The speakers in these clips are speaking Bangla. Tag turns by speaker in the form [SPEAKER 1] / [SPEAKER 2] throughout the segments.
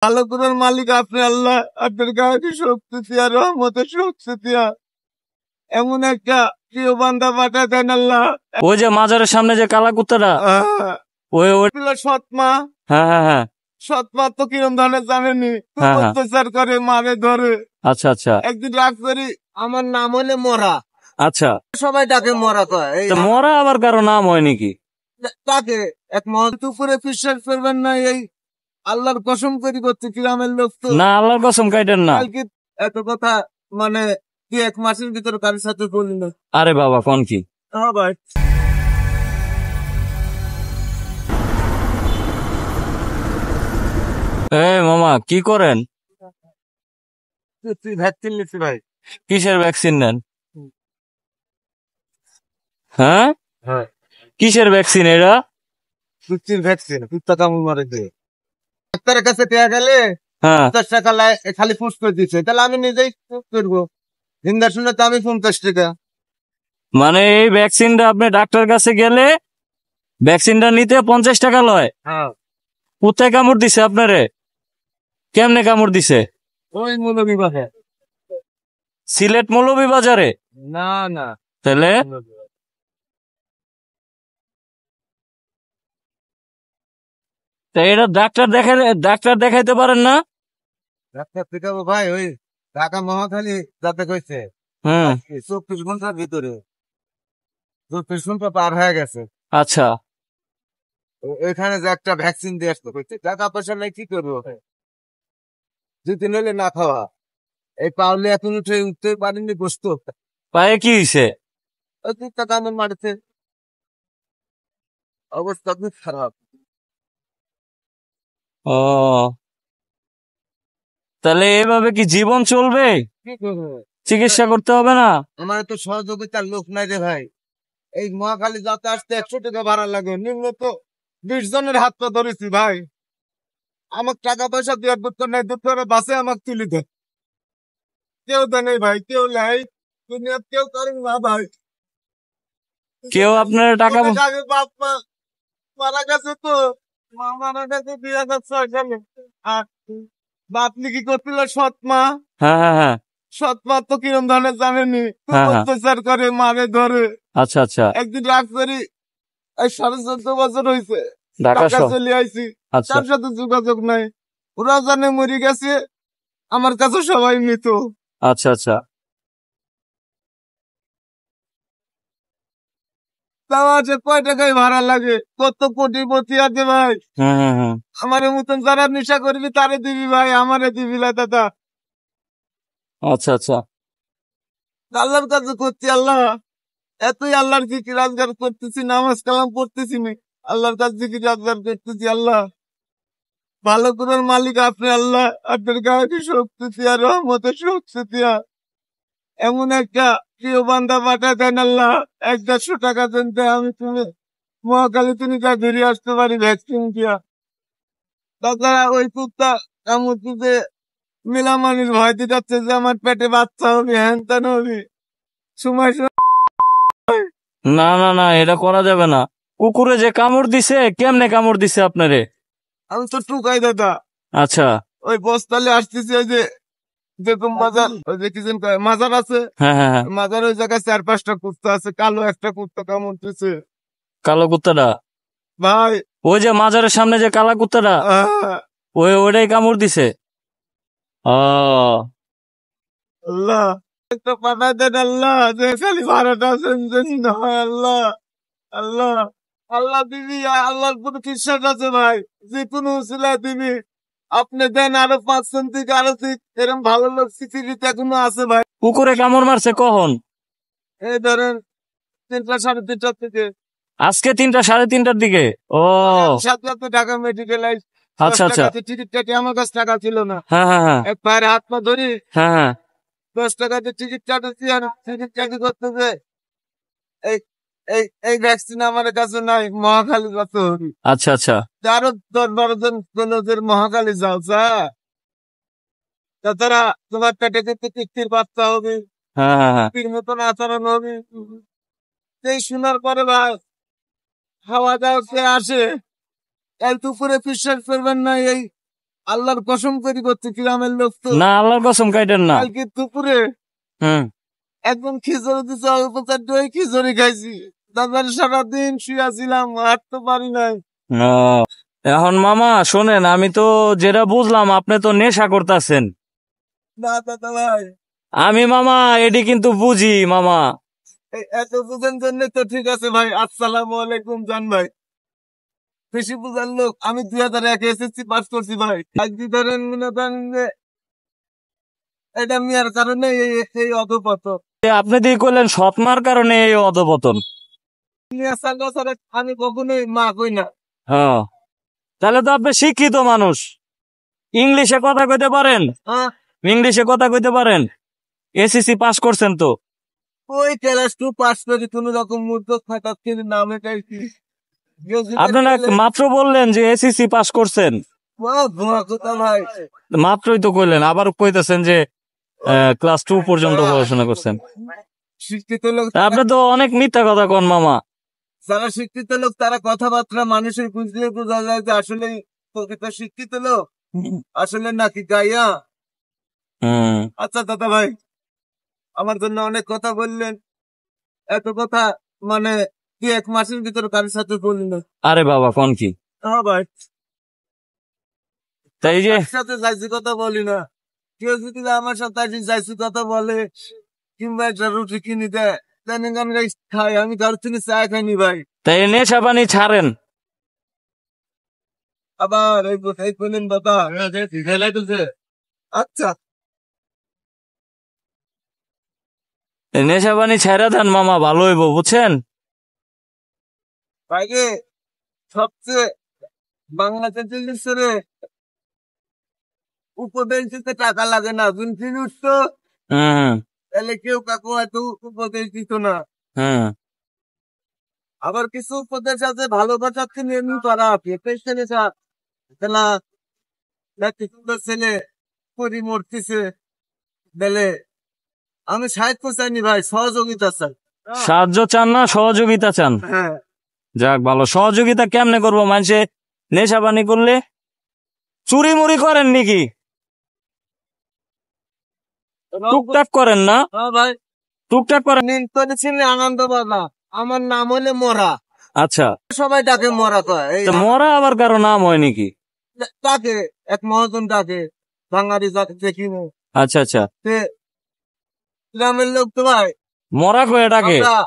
[SPEAKER 1] ভালো করার মালিক আপনি আল্লাহ। আপনার গায়ে শক্তি দিয়া, রহমতের শক্তি দিয়া এমন একটা প্রিয় বান্দা পাঠা দেন আল্লাহ।
[SPEAKER 2] ওই যে মাজারের সামনে যে কালা কুত্তাটা, ওই
[SPEAKER 1] সৎমা।
[SPEAKER 2] হ্যাঁ হ্যাঁ হ্যাঁ
[SPEAKER 1] সৎমা তো কিরম ধরনের জানেনি, খুব
[SPEAKER 2] হ্যাঁ, হ্যাঁ।
[SPEAKER 1] অত্যাচার করে, মারে ধরে।
[SPEAKER 2] আচ্ছা আচ্ছা
[SPEAKER 1] একদিন রাগ করি, আমার নাম হলে মরা,
[SPEAKER 2] আচ্ছা।
[SPEAKER 1] সবাই ডাকে মরা কয়। এই
[SPEAKER 2] মরা আবার কারো নাম হয় নাকি?
[SPEAKER 1] তাকে এক মহন্ত উপরে বিশ্বাস করবেন না, এই আল্লাহর কসম করি করতে গ্রামের লোক তো।
[SPEAKER 2] না, আল্লাহর কসম কাইটেন না।
[SPEAKER 1] কালকে এত কথা মানে কি এক মাসের ভিতরে কারোর সাথে বলি না।
[SPEAKER 2] আরে বাবা, কোন কি?
[SPEAKER 1] হ্যাঁ ভাই।
[SPEAKER 2] মামা কি করেন?
[SPEAKER 1] ভ্যাকসিন নিচ্ছি ভাই।
[SPEAKER 2] কিসের ভ্যাকসিন নেন? হ্যাঁ, কিসের ভ্যাকসিন এটা?
[SPEAKER 1] কুচির ভ্যাকসিন, কুত্তা কামড় মারে দিয়ে। ডাক্তারের কাছে দেয়া গেলে
[SPEAKER 2] হ্যাঁ
[SPEAKER 1] 50 টাকা খালি ফুস করে দিচ্ছে, তাহলে আমি নিজেই করবো। হিন্দা শুনে তো আমি 50 টাকা।
[SPEAKER 2] মানে এই ভ্যাকসিনটা আপনি ডাক্তার কাছে গেলে ভ্যাকসিনটা নিতে 50 টাকা লয়?
[SPEAKER 1] হ্যাঁ।
[SPEAKER 2] কোথায় কামড় দিছে আপনারে? কেমনে কামড় দিছে?
[SPEAKER 1] ওই মৌলভীবাজার।
[SPEAKER 2] সিলেট মৌলভীবাজারে?
[SPEAKER 1] না না,
[SPEAKER 2] তাহলে তা এটা ডাক্তার দেখাইতে পারেন না?
[SPEAKER 1] ডাক্তার দেখাবো ভাই, ওই ঢাকা মহাখালী যাতে কইছে
[SPEAKER 2] হুম
[SPEAKER 1] 24 ঘন্টার ভিতরে 24 ঘন্টা পার হয়ে গেছে।
[SPEAKER 2] আচ্ছা।
[SPEAKER 1] ওইখানে যে একটা ভ্যাকসিন দিয়ে আসতো, কইছে টাকা পয়সা নাই, কি করবো যদি নইলে না খাওয়া। এই পাওলে এখন উঠতে পারিনি, বসতো।
[SPEAKER 2] পায়ে কি হইছে?
[SPEAKER 1] ওই কুত্তা কামড় মারছে, অবস্থা খুব খারাপ।
[SPEAKER 2] ও, তাহলে এভাবে কি জীবন চলবে?
[SPEAKER 1] কি করবো?
[SPEAKER 2] চিকিৎসা করতে হবে না?
[SPEAKER 1] আমার তো সহযোগিতার লোক নাই রে ভাই। এই মহাখালী যাতে আসতে 100 টাকা ভাড়া লাগে, নিম্ন তো 20 জনের হাত পা ধরেছি ভাই। আমার টাকা পয়সা দেওয়ার দরকার নাই, দুপুরে বাসে আমাকে তুলে দেয়। কেউ দেয় নেই ভাই, কেউ নাই দুনিয়ার, কেউ করেন না ভাই।
[SPEAKER 2] কেউ আপনার টাকা
[SPEAKER 1] অনেক আগে বাপ মা মারা গেছে তো, মা মারা গেছে 2006 সালে। আর বাপ কি করছিল, সৎ মা।
[SPEAKER 2] হ্যাঁ হ্যাঁ হ্যাঁ
[SPEAKER 1] সৎ মা তো কিরম ধরনের জানেনি, খুব
[SPEAKER 2] হ্যাঁ, হ্যাঁ।
[SPEAKER 1] অত্যাচার করে, মারে ধরে।
[SPEAKER 2] আচ্ছা আচ্ছা।
[SPEAKER 1] একদিন রাগ করি, এই 14.5 বছর হয়েছে
[SPEAKER 2] ঢাকা
[SPEAKER 1] ঢাকা
[SPEAKER 2] শহর।
[SPEAKER 1] চলে আইছি,
[SPEAKER 2] আচ্ছা
[SPEAKER 1] তার সাথে যোগাযোগ নাই। ওরা জানে মরে গেছে, আমার কাছে সবাই মৃত।
[SPEAKER 2] আচ্ছা আচ্ছা।
[SPEAKER 1] তাও আছে, কয় টাকায় ভাড়া লাগে, কত কোটিপতি আছে ভাই।
[SPEAKER 2] হুম হুম হুম
[SPEAKER 1] আমার মতন যারা নেশা করবি তারে দিবি ভাই, আমারে দিবি না দাদা।
[SPEAKER 2] আচ্ছা আচ্ছা।
[SPEAKER 1] আল্লাহর কাছে করছি, আল্লাহ এতই আল্লাহর জিকির আজগার করতেছি, নামাজ কালাম পড়তেছি না, আল্লাহর কাছে জিকির আজগার করতেছি। আল্লাহ ভালো করার মালিক আপনি আল্লাহ। আপনার গায়ে শক্তি দিয়া, রহমতের শক্তি দিয়া এমন একটা প্রিয় বান্দা পাঠা দেন আল্লাহ। 100-150 টাকা দেন, আমি তুমি মহাকালী তুমি যা ঘুরে আসতে পারি ভ্যাকসিন দিয়া। তাছাড়া ওই কুত্তা কামড় দিতে মিলামানির ভয় দিতে যে আমার পেটে বাচ্চা হবে, হ্যান ত্যান হবে, সময় সময়।
[SPEAKER 2] না না না, এটা করা যাবে না। কুকুরে যে কামড় দিছে, কেমনে কামড় দিছে আপনারে?
[SPEAKER 1] আমি তো টুকাই দাদা।
[SPEAKER 2] আচ্ছা।
[SPEAKER 1] ওই বস্তালে আসতেছি, ওই যে যেরকম মাজার, ওই যে কি যেন কয়, মাজার আছে,
[SPEAKER 2] হ্যাঁ হ্যাঁ হ্যাঁ।
[SPEAKER 1] মাজার ওই জায়গায় 4-5টা কুত্তা আছে, কালো একটা কুত্তা কামড় দিছে
[SPEAKER 2] কালো কুত্তাটা?
[SPEAKER 1] ভাই।
[SPEAKER 2] ওই যে মাজারের সামনে যে কালা কুত্তাটা, ওইটাই কামড় দিছে? ও
[SPEAKER 1] আল্লাহ একটা পাঠা দেন আল্লাহ, যে খালি ভাড়াটা সেনজেনি না হয় আল্লাহ। আল্লাহ আল্লাহ দিবি, আল্লাহর পুরো বিশ্বাস আছে ভাই, যে কোনো উসিলা দিবি। আপনি দেন আরো 5 থেকে আরো এরকম ভালো লোক পৃথিবীতে এখনো আছে ভাই।
[SPEAKER 2] কুকুরে কামড় মারছে কখন?
[SPEAKER 1] এই ধরেন 3টা 3:30টার থেকে।
[SPEAKER 2] আজকে 3টা 3:30টার দিকে? ও
[SPEAKER 1] সাথে সাথে ঢাকা মেডিকেল আইস।
[SPEAKER 2] আচ্ছা আচ্ছা।
[SPEAKER 1] টিকিট কেটে, আমার কাছে টাকা ছিল না।
[SPEAKER 2] হ্যাঁ হ্যাঁ হ্যাঁ
[SPEAKER 1] এক পায়ের হাত পা ধরি,
[SPEAKER 2] হ্যাঁ হ্যাঁ
[SPEAKER 1] 10 টাকাতে টিকিট কাটাচ্ছি, আর টিকিট কাটি করতেছে। এই এই এই ভ্যাকসিন আমার কাছে নাই, মহাখালী কত হবি।
[SPEAKER 2] আচ্ছা আচ্ছা।
[SPEAKER 1] আরো 10-12 জন কোনদের মহাখালী যাও যা, তাছাড়া তোমার পেটে কিন্তু তৃপ্তির বাচ্চা হবে,
[SPEAKER 2] হ্যাঁ হ্যাঁ হ্যাঁ
[SPEAKER 1] তৃপ্তির মতন আচরণ হবে। এই শোনার পরে ভাই খাওয়া দাওয়া কে আসে, এই দুপুরে বিশ্বাস করবেন না, এই আল্লাহর কসম করে করছে, গ্রামের লোক তো।
[SPEAKER 2] না আল্লাহর কসম কাইটেন না।
[SPEAKER 1] কালকে দুপুরে
[SPEAKER 2] হুম।
[SPEAKER 1] একদম খিচুড়ি দিচ্ছে, অল্প চারটে ওই খিচুড়ি খাইছি। তারপরে সারাদিন শুয়েছিলাম, হাঁটতে পারি নাই।
[SPEAKER 2] ও, এখন মামা শোনেন, আমি তো যেটা বুঝলাম আপনি তো নেশা করতেছেন।
[SPEAKER 1] না দাদা ভাই,
[SPEAKER 2] আমি মামা এটি কিন্তু বুঝি মামা।
[SPEAKER 1] এত বুঝেন জন্য তো ঠিক আছে ভাই। আসসালামু আলাইকুম জান ভাই। বেশি বুঝার লোক। আমি 2001 এসএসসি পাস করছি ভাই। আজকে ধরেন মনে করেন যে এটা মিয়ার কারণে এই অধপত।
[SPEAKER 2] আপনি দিয়ে করলেন সৎমার কারণে এই অধপতন।
[SPEAKER 1] মিয়া সাঙ্গ ছাড়া আমি কখনোই মা কই না।
[SPEAKER 2] হ্যাঁ, তাহলে তো আপনি শিক্ষিত মানুষ, ইংলিশে কথা কইতে পারেন।
[SPEAKER 1] হ্যাঁ,
[SPEAKER 2] ইংলিশে কথা কইতে পারেন, এসএসসি পাস করছেন তো।
[SPEAKER 1] ওই ক্লাস 2 পাস করি কোন রকম মূর্খ খাতা কিন্তু নামে চাইছি।
[SPEAKER 2] আপনারা মাত্র বললেন যে এসএসসি পাস করছেন,
[SPEAKER 1] ভুয়া কথা ভাই।
[SPEAKER 2] মাত্রই তো কইলেন, আবার কইতেছেন যে ক্লাস 2 পর্যন্ত পড়াশোনা করছেন।
[SPEAKER 1] শিক্ষিত লোক,
[SPEAKER 2] তা আপনি তো অনেক মিথ্যা কথা কন মামা।
[SPEAKER 1] যারা শিক্ষিত লোক তারা কথাবার্তা মানুষের বুঝলে বোঝা যায় যে আসলে প্রকৃত শিক্ষিত লোক আসলে নাকি গাইয়া।
[SPEAKER 2] হুম।
[SPEAKER 1] আচ্ছা দাদা ভাই, আমার জন্য অনেক কথা বললেন। এত কথা মানে 2-1 মাসের ভিতরে কারোর সাথে বললেন।
[SPEAKER 2] আরে বাবা কোন কি,
[SPEAKER 1] হ্যাঁ ভাই,
[SPEAKER 2] তাই যে
[SPEAKER 1] কারোর সাথে যাইছি কথা বলি না। কেউ যদি আমার সাথে আজ যাইছি কথা বলে কিংবা একটা রুটি কিনে দেয়, তাহলে আমি খাই। আমি কারোর থেকে চা খাইনি ভাই।
[SPEAKER 2] তাই নেশা পানি ছাড়েন।
[SPEAKER 1] আবার এই কোথায় বললেন বাবা। আচ্ছা
[SPEAKER 2] এই নেশা পানি ছাইরা দেন মামা, ভালো হইব বুঝছেন।
[SPEAKER 1] ভাইকে সবচেয়ে বাংলাদেশের উপদেশ দিতে টাকা লাগে না। যখন উঠতো
[SPEAKER 2] হুম।
[SPEAKER 1] তাহলে কেউ কাকু হয়তো উপদেশ দিত না।
[SPEAKER 2] হুম।
[SPEAKER 1] আবার কিছু উপদেশ আছে ভালোবাসার থেকে এমনি করা আছে। ছেলে না একটি সুন্দর ছেলে পরি মরতেছে বেলে। আমি সাহায্য চাইনি ভাই, সহযোগিতা চাই।
[SPEAKER 2] সাহায্য চান না সহযোগিতা চান?
[SPEAKER 1] হ্যাঁ,
[SPEAKER 2] যাক ভালো। সহযোগিতা কেমনে করবো? মানুষে নেশা পানি করলে চুরি মুড়ি করেন নাকি? টুকটাক করেন না?
[SPEAKER 1] হ্যাঁ ভাই,
[SPEAKER 2] টুকটাক করেন।
[SPEAKER 1] নিন্তনে আনন্দ বাবা। আমার নাম হলে মরা।
[SPEAKER 2] আচ্ছা,
[SPEAKER 1] সবাই ডাকে মরা কয়। এই
[SPEAKER 2] তা মরা আবার কারো নাম হয় নাকি?
[SPEAKER 1] ডাকে এক মহাজন ডাকে, বাঙালি যাকে দেখিব।
[SPEAKER 2] আচ্ছা আচ্ছা,
[SPEAKER 1] সে গ্রামের লোক তো ভাই।
[SPEAKER 2] মরা কয়ে ডাকে?
[SPEAKER 1] আমরা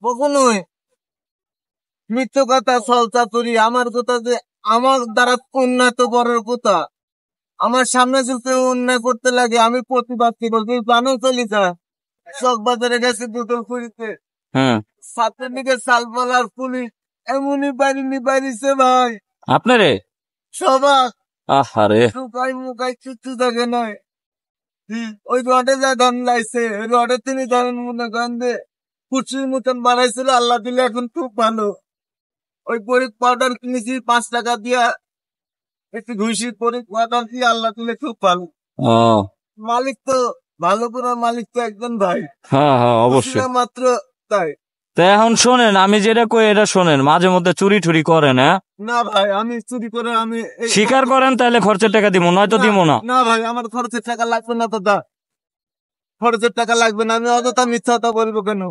[SPEAKER 1] কখনোই মিথ্য কথা চলতা করি। আমার কথা যে আমার দ্বারা উন্নত বড় কথা। আমার সামনে যদি অন্যায় করতে লাগে আমি প্রতিবাদ কি বলছি জানো চলি যা। চক বাজারে গেছে বোতল খুঁড়িতে,
[SPEAKER 2] হ্যাঁ।
[SPEAKER 1] ছাত্রলীগের সালপালার পুলিশ এমনই বাড়িছে ভাই।
[SPEAKER 2] আপনারে?
[SPEAKER 1] সবাই
[SPEAKER 2] আহারে।
[SPEAKER 1] শুকাই মুখাই কিচ্ছু থাকে নয়। ওই রডে যা ধান লাইছে, রডে তিনি ধরেন মনে করেন যে কুচির মতন বানাইছিল। আল্লাহ দিলে এখন খুব ভালো। ওই পরিক পাউডার কিনেছি 5 টাকা দিয়া, একটু ঘুষি পরিক পাউডার দিয়ে। আল্লাহ দিলে খুব ভালো।
[SPEAKER 2] ও,
[SPEAKER 1] মালিক তো ভালো করে, মালিক তো একজন ভাই।
[SPEAKER 2] হ্যাঁ হ্যাঁ অবশ্যই।
[SPEAKER 1] মাত্র তাই।
[SPEAKER 2] তা এখন শোনেন, আমি যেটা কই এটা শোনেন, মাঝে মধ্যে চুরি টুরি করেন? হ্যাঁ,
[SPEAKER 1] না ভাই, আমি চুরি করে আমি
[SPEAKER 2] স্বীকার করেন তাহলে খরচের টাকা দিব, নয়তো দিব না।
[SPEAKER 1] না ভাই, আমার খরচের টাকা লাগবে না দাদা। খরচের টাকা লাগবে না। আমি অযথা মিথ্যা কথা বলবো কেন?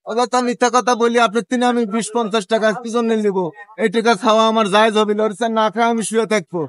[SPEAKER 1] অযথা মিথ্যা কথা বলি আপনার তিনি আমি 20-50 টাকা কি জন্য নিব? এই টাকা খাওয়া আমার জায়েজ হবে না। না খাওয়া আমি শুয়ে থাকবো।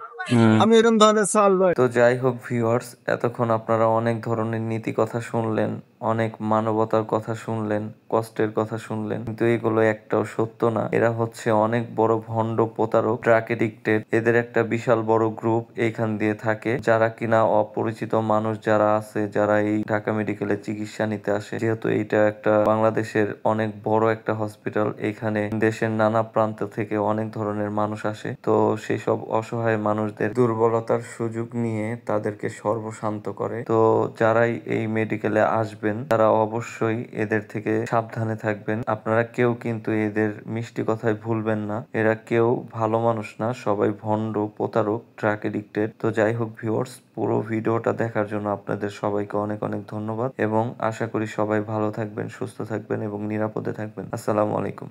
[SPEAKER 1] আমি এরকম ধরনের চাল ভাই।
[SPEAKER 3] তো যাই হোক ভিউয়ার্স, এতক্ষণ আপনারা অনেক ধরনের নীতি কথা শুনলেন, অনেক মানবতার কথা শুনলেন, কষ্টের কথা শুনলেন, কিন্তু এগুলো একটাও সত্য না। এরা হচ্ছে অনেক বড় ভণ্ড প্রতারক, ড্রাগ এডিক্টেড। এদের একটা বিশাল বড় গ্রুপ এইখান দিয়ে থাকে, যারা কিনা অপরিচিত মানুষ যারা আছে, যারা এই ঢাকা মেডিকেলে চিকিৎসা নিতে আসে। যেহেতু এইটা একটা বাংলাদেশের অনেক বড় একটা হসপিটাল, এখানে দেশের নানা প্রান্ত থেকে অনেক ধরনের মানুষ আসে। তো সেই সব অসহায় মানুষদের দুর্বলতার সুযোগ নিয়ে তাদেরকে সর্বশান্ত করে। তো যারাই এই মেডিকেলে আসবেন তারা অবশ্যই এদের থেকে সাবধানে থাকবেন। আপনারা কেউ কিন্তু এদের মিষ্টি কথায় ভুলবেন না। এরা কেউ ভালো মানুষ না, সবাই ভণ্ড প্রতারক, ড্রাগ এডিক্টেড। তো যাই হোক ভিউয়ার্স, পুরো ভিডিওটা দেখার জন্য আপনাদের সবাইকে অনেক অনেক ধন্যবাদ এবং আশা করি সবাই ভালো থাকবেন, সুস্থ থাকবেন এবং নিরাপদে থাকবেন। আসসালামু আলাইকুম।